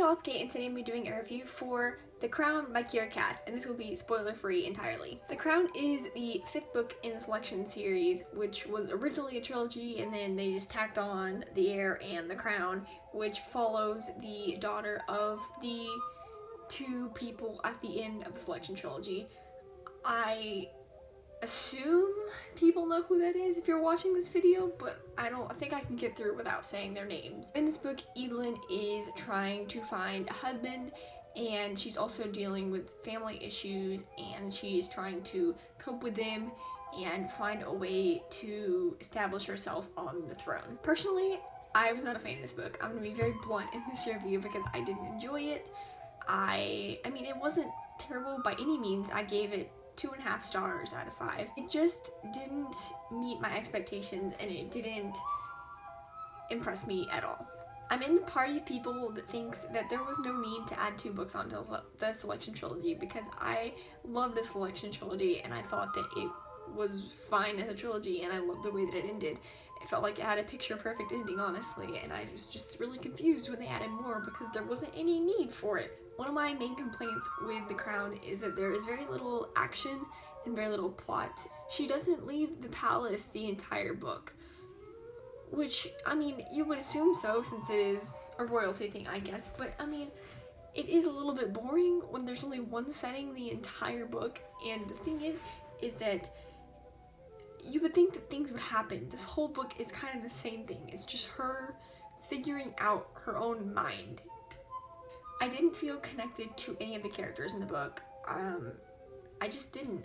y'all, it's Kate, and today I'm going to be doing a review for The Crown by Kiera, and this will be spoiler-free entirely. The Crown is the 5th book in the Selection series, which was originally a trilogy, and then they just tacked on The Heir and The Crown, which follows the daughter of the two people at the end of the Selection trilogy. I assume people know who that is if you're watching this video, but I think I can get through without saying their names. In this book, Evelyn is trying to find a husband, and she's also dealing with family issues, and she's trying to cope with them and find a way to establish herself on the throne. Personally, I was not a fan of this book. I'm gonna be very blunt in this review because I didn't enjoy it. I mean, it wasn't terrible by any means. I gave it 2.5 stars out of 5. It just didn't meet my expectations, and it didn't impress me at all. I'm in the party of people that thinks that there was no need to add 2 books onto the Selection trilogy, because I love the Selection trilogy and I thought that it was fine as a trilogy, and I loved the way that it ended. It felt like it had a picture perfect ending, honestly, and I was just really confused when they added more because there wasn't any need for it. One of my main complaints with The Crown is that there is very little action and very little plot. She doesn't leave the palace the entire book, which, I mean, you would assume so since it is a royalty thing, I guess, but I mean, it is a little bit boring when there's only one setting the entire book, and the thing is that you would think that things would happen. This whole book is kind of the same thing. It's just her figuring out her own mind. I didn't feel connected to any of the characters in the book. I just didn't.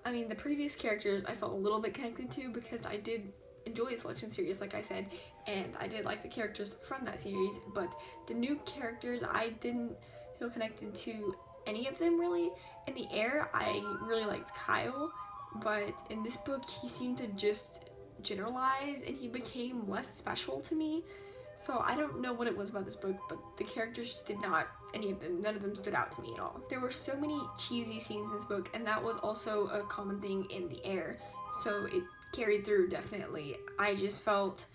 I mean, the previous characters I felt a little bit connected to because I did enjoy the Selection series, like I said, and I did like the characters from that series, but the new characters, I didn't feel connected to any of them, really. In The Heir, I really liked Kyle, but in this book, he seemed to just generalize, and he became less special to me. So I don't know what it was about this book, but the characters just did not, none of them stood out to me at all. There were so many cheesy scenes in this book, and that was also a common thing in The Heir, so it carried through, definitely. I just felt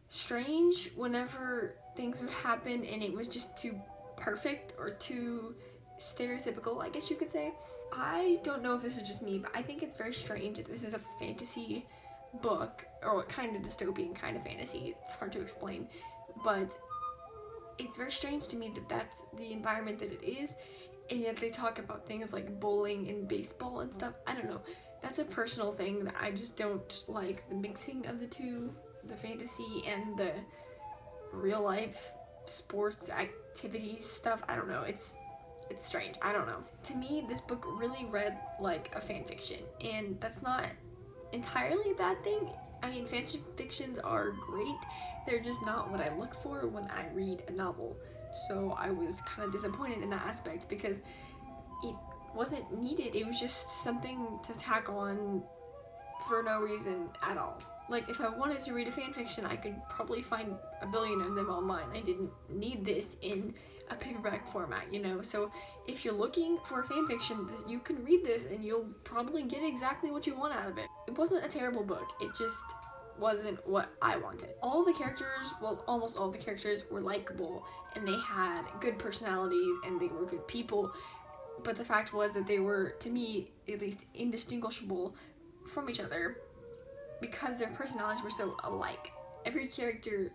strange whenever things would happen, and it was just too perfect or too stereotypical, I guess you could say. I don't know if this is just me, but I think it's very strange that this is a fantasy book, or kind of dystopian kind of fantasy. It's hard to explain, but it's very strange to me that that's the environment that it is, and yet they talk about things like bowling and baseball and stuff. I don't know. That's a personal thing that I just don't like, the mixing of the two, the fantasy and the real life sports activities stuff. I don't know. It's strange. I don't know. To me, this book really read like a fan fiction, and that's not entirely a bad thing. I mean, fan fictions are great. They're just not what I look for when I read a novel. So I was kind of disappointed in that aspect because it wasn't needed. It was just something to tack on for no reason at all. Like, if I wanted to read a fan fiction, I could probably find a billion of them online. I didn't need this in a paperback format, you know? So if you're looking for a fan fiction, you can read this and you'll probably get exactly what you want out of it. It wasn't a terrible book. It just wasn't what I wanted. All the characters, well, almost all the characters were likable, and they had good personalities, and they were good people. But the fact was that they were, to me, at least, indistinguishable from each other because their personalities were so alike. Every character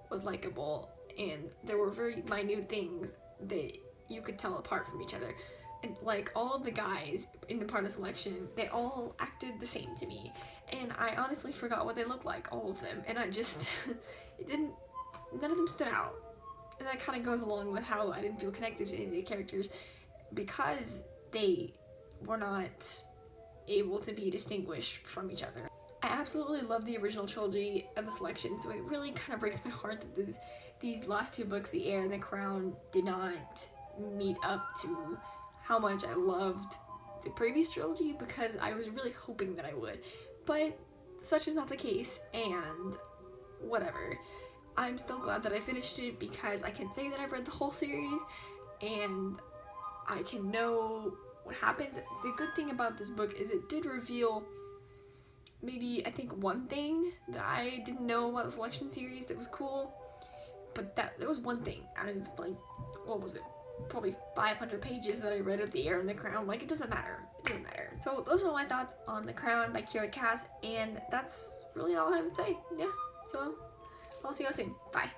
was likable, and there were very minute things that you could tell apart from each other. And like, all of the guys in the part of Selection, they all acted the same to me, and I honestly forgot what they looked like, all of them, and I just none of them stood out. And that kind of goes along with how I didn't feel connected to any of the characters because they were not able to be distinguished from each other. I absolutely love the original trilogy of the Selection, so it really kind of breaks my heart that these last 2 books, The Heir and The Crown, did not meet up to how much I loved the previous trilogy, because I was really hoping that I would. But such is not the case, and whatever. I'm still glad that I finished it because I can say that I've read the whole series, and I can know what happens. The good thing about this book is it did reveal maybe, I think, one thing that I didn't know about the Selection series that was cool, but that was one thing out of like, what was it? Probably 500 pages that I read of The Heir and the Crown. Like, it doesn't matter. It doesn't matter. So those were my thoughts on The Crown by Kiera Cass, and that's really all I have to say. Yeah. So I'll see you guys soon. Bye.